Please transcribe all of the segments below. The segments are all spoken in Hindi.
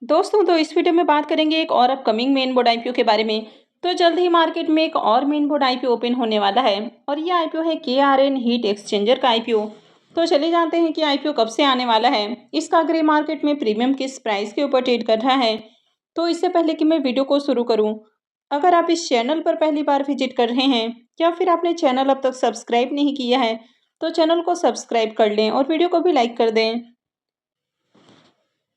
दोस्तों तो इस वीडियो में बात करेंगे एक और अपकमिंग मेन बोर्ड आईपीओ के बारे में। तो जल्द ही मार्केट में एक और मेन बोर्ड आईपीओ ओपन होने वाला है और ये आईपीओ है केआरएन हीट एक्सचेंजर का आईपीओ। तो चले जानते हैं कि आईपीओ कब से आने वाला है, इसका ग्रे मार्केट में प्रीमियम किस प्राइस के ऊपर ट्रेड कर रहा है। तो इससे पहले कि मैं वीडियो को शुरू करूँ, अगर आप इस चैनल पर पहली बार विजिट कर रहे हैं या फिर आपने चैनल अब तक सब्सक्राइब नहीं किया है तो चैनल को सब्सक्राइब कर लें और वीडियो को भी लाइक कर दें।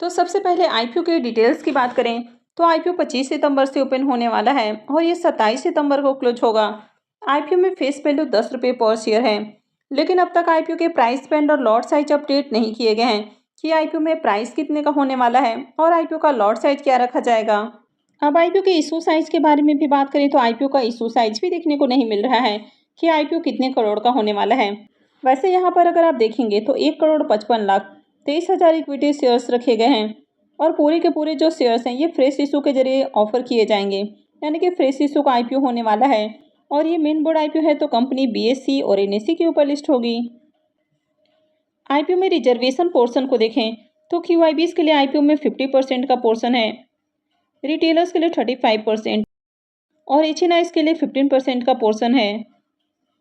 तो सबसे पहले आईपीओ के डिटेल्स की बात करें तो आईपीओ 25 सितंबर से ओपन होने वाला है और ये 27 सितंबर को क्लोज होगा। आईपीओ में फेस वैल्यू 10 रुपये पर शेयर है, लेकिन अब तक आईपीओ के प्राइस बैंड और लॉट साइज अपडेट नहीं किए गए हैं कि आईपीओ में प्राइस कितने का होने वाला है और आईपीओ का लॉट साइज क्या रखा जाएगा। अब आईपीओ के इशू साइज के बारे में भी बात करें तो आईपीओ का इशू साइज भी देखने को नहीं मिल रहा है कि आईपीओ कितने करोड़ का होने वाला है। वैसे यहाँ पर अगर आप देखेंगे तो 1,55,23,000 इक्विटी शेयर्स रखे गए हैं और पूरे के पूरे जो शेयर्स हैं ये फ्रेश इशू के जरिए ऑफर किए जाएंगे, यानी कि फ्रेश इशू का आईपीओ होने वाला है। और ये मेन बोर्ड आईपीओ है तो कंपनी बीएसई और एनएसई के ऊपर लिस्ट होगी। आईपीओ में रिजर्वेशन पोर्शन को देखें तो क्यूआईबीज के लिए आईपीओ में 50% का पोर्शन है, रिटेलर्स के लिए 35% और एचएनआईज के लिए 15% का पोर्शन है।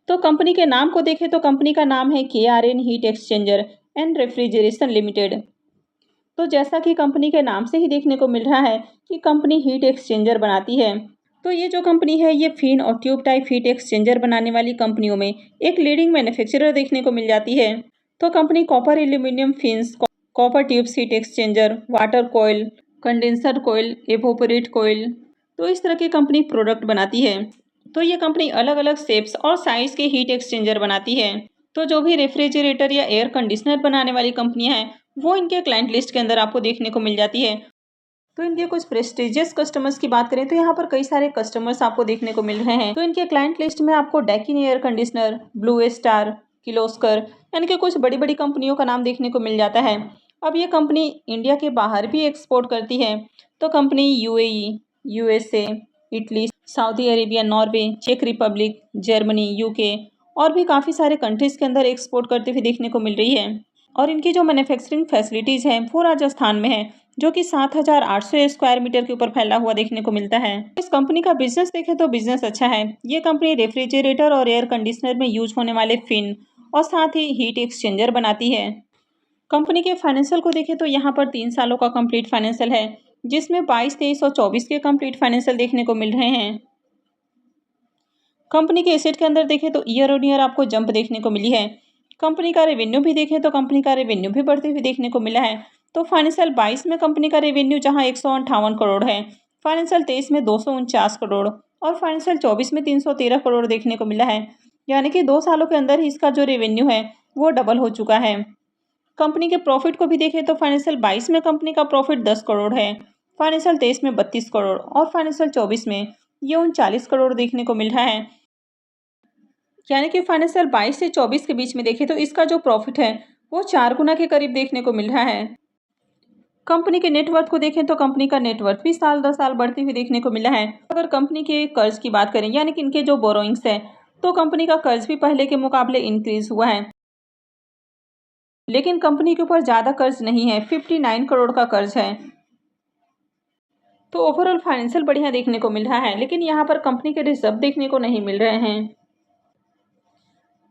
तो कंपनी के नाम को देखें तो कंपनी का नाम है KRN heat exchanger and refrigeration limited. तो जैसा कि कंपनी के नाम से ही देखने को मिल रहा है कि कंपनी हीट एक्सचेंजर बनाती है। तो ये जो कंपनी है ये फिन और ट्यूब टाइप हीट एक्सचेंजर बनाने वाली कंपनियों में एक लीडिंग मैन्युफैक्चरर देखने को मिल जाती है। तो company copper aluminium fins, copper tubes heat exchanger, water coil, condenser coil, evaporate coil, तो इस तरह की कंपनी प्रोडक्ट बनाती है। तो ये कंपनी अलग अलग शेप्स और साइज के हीट एक्सचेंजर बनाती है। तो जो भी रेफ्रिजरेटर या एयर कंडीशनर बनाने वाली कंपनियां हैं वो इनके क्लाइंट लिस्ट के अंदर आपको देखने को मिल जाती है। तो इनके कुछ प्रेस्टिजियस कस्टमर्स की बात करें तो यहाँ पर कई सारे कस्टमर्स आपको देखने को मिल रहे हैं। तो इनके क्लाइंट लिस्ट में आपको Deccan air conditioner, blue star, Kirloskar, यानी कि कुछ बड़ी बड़ी कंपनियों का नाम देखने को मिल जाता है। अब ये कंपनी इंडिया के बाहर भी एक्सपोर्ट करती है। तो company UAE, USA, Italy, Saudi Arabia, Norway, चेक रिपब्लिक, जर्मनी, यूके और भी काफ़ी सारे कंट्रीज़ के अंदर एक्सपोर्ट करते हुए देखने को मिल रही है। और इनकी जो मैन्युफैक्चरिंग फैसिलिटीज़ हैं वो राजस्थान में है, जो कि 7,800 स्क्वायर मीटर के ऊपर फैला हुआ देखने को मिलता है। इस कंपनी का बिजनेस देखें तो बिजनेस अच्छा है। ये कंपनी रेफ्रिजरेटर और एयर कंडीशनर में यूज होने वाले फिन और साथ ही हीट एक्सचेंजर बनाती है। कंपनी के फाइनेंशियल को देखें तो यहाँ पर 3 सालों का कंप्लीट फाइनेंशियल है, जिसमें 22, 23 और 24 के कंप्लीट फाइनेंशियल देखने को मिल रहे हैं। कंपनी के एसेट के अंदर देखें तो ईयर ऑन ईयर आपको जंप देखने को मिली है। कंपनी का रेवेन्यू भी देखें तो कंपनी का रेवेन्यू भी बढ़ते हुए देखने को मिला है। तो फाइनेंशियल 22 में कंपनी का रेवेन्यू जहां 158 करोड़ है, फाइनेंशियल 23 में 249 करोड़ और फाइनेंशियल 24 में 313 करोड़ देखने को मिला है। यानी कि 2 सालों के अंदर ही इसका जो रेवेन्यू है वो डबल हो चुका है। कंपनी के प्रॉफिट को भी देखें तो फाइनेंशियल 22 में कंपनी का प्रॉफिट 10 करोड़ है, फाइनेंशियल 23 में 32 करोड़ और फाइनेंशियल 24 में ये 39 करोड़ देखने को मिल रहा है। यानी कि फाइनेंशियल 22 से 24 के बीच में देखें तो इसका जो प्रॉफिट है वो 4 गुना के करीब देखने को मिल रहा है। कंपनी के नेटवर्थ को देखें तो कंपनी का नेटवर्थ भी साल दर साल बढ़ती हुई देखने को मिला है। अगर कंपनी के कर्ज की बात करें, यानी कि इनके जो बोरोइंग्स है, तो कंपनी का कर्ज भी पहले के मुकाबले इंक्रीज हुआ है, लेकिन कंपनी के ऊपर ज़्यादा कर्ज नहीं है, 59 करोड़ का कर्ज है। तो ओवरऑल फाइनेंशियल बढ़िया देखने को मिल रहा है, लेकिन यहाँ पर कंपनी के रिजर्व देखने को नहीं मिल रहे हैं।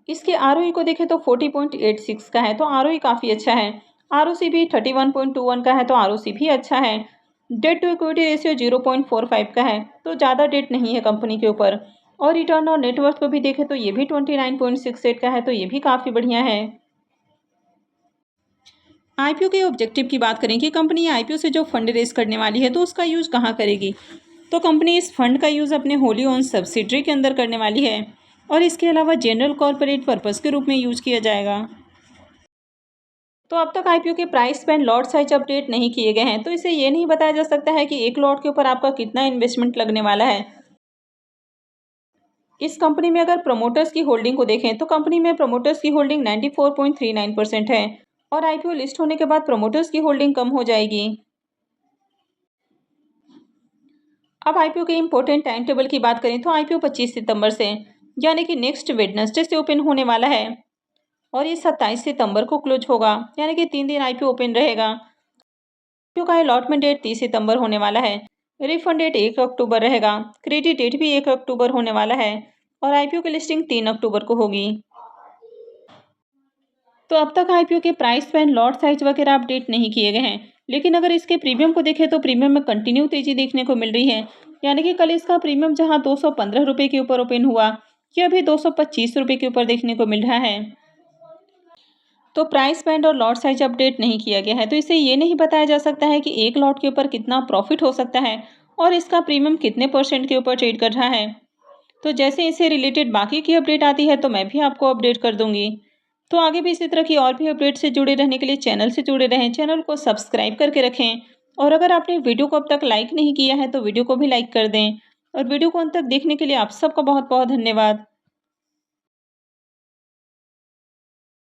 इसके आरओई को देखें तो 40.86 का है, तो आरओई काफ़ी अच्छा है। आरओसी भी 31.21 का है, तो आरओसी भी अच्छा है। डेट टू इक्विटी रेशियो 0.45 का है, तो ज़्यादा डेट नहीं है कंपनी के ऊपर। और रिटर्न और नेटवर्थ को भी देखें तो ये भी 29.68 का है, तो ये भी काफ़ी बढ़िया है। आईपीओ के ऑब्जेक्टिव की बात करें कि कंपनी आईपीओ से जो फंड रेज करने वाली है तो उसका यूज़ कहाँ करेगी, तो कंपनी इस फंड का यूज़ अपने होली ओन सब्सिडरी के अंदर करने वाली है और इसके अलावा जनरल कॉर्पोरेट पर्पस के रूप में यूज किया जाएगा। तो अब तक आईपीओ के price band, lot size update नहीं किए गए हैं, तो इसे ये नहीं बताया जा सकता है कि एक लॉट के ऊपर आपका कितना इन्वेस्टमेंट लगने वाला है। इस कंपनी में अगर प्रमोटर्स की होल्डिंग को देखें तो कंपनी में प्रमोटर्स की होल्डिंग 94.39% है और आईपीओ लिस्ट होने के बाद प्रमोटर्स की होल्डिंग कम हो जाएगी। अब आईपीओ के इंपॉर्टेंट टाइम टेबल की बात करें तो आईपीओ 25 सितंबर से, यानी कि नेक्स्ट वेडनेसडे से ओपन होने वाला है और ये 27 सितंबर को क्लोज होगा, यानी कि 3 दिन आईपीओ ओपन रहेगा। आईपीओ का अलॉटमेंट डेट 30 सितंबर होने वाला है। रिफंड डेट 1 अक्टूबर रहेगा। क्रेडिट डेट भी 1 अक्टूबर होने वाला है और आईपीओ की लिस्टिंग 3 अक्टूबर को होगी। तो अब तक आईपीओ के प्राइस बैंड, लॉट साइज वगैरह अपडेट नहीं किए गए हैं, लेकिन अगर इसके प्रीमियम को देखें तो प्रीमियम में कंटिन्यू तेजी देखने को मिल रही है। यानी कि कल इसका प्रीमियम जहां 215 रुपये के ऊपर ओपन हुआ, यह अभी 225 रुपये के ऊपर देखने को मिल रहा है। तो प्राइस बैंड और लॉट साइज अपडेट नहीं किया गया है, तो इसे ये नहीं बताया जा सकता है कि एक लॉट के ऊपर कितना प्रॉफिट हो सकता है और इसका प्रीमियम कितने परसेंट के ऊपर ट्रेड कर रहा है। तो जैसे इससे रिलेटेड बाकी की अपडेट आती है तो मैं भी आपको अपडेट कर दूंगी। तो आगे भी इसी तरह की और भी अपडेट से जुड़े रहने के लिए चैनल से जुड़े रहें, चैनल को सब्सक्राइब करके रखें। और अगर आपने वीडियो को अब तक लाइक नहीं किया है तो वीडियो को भी लाइक कर दें। और वीडियो को अंत तक देखने के लिए आप सबका बहुत बहुत धन्यवाद।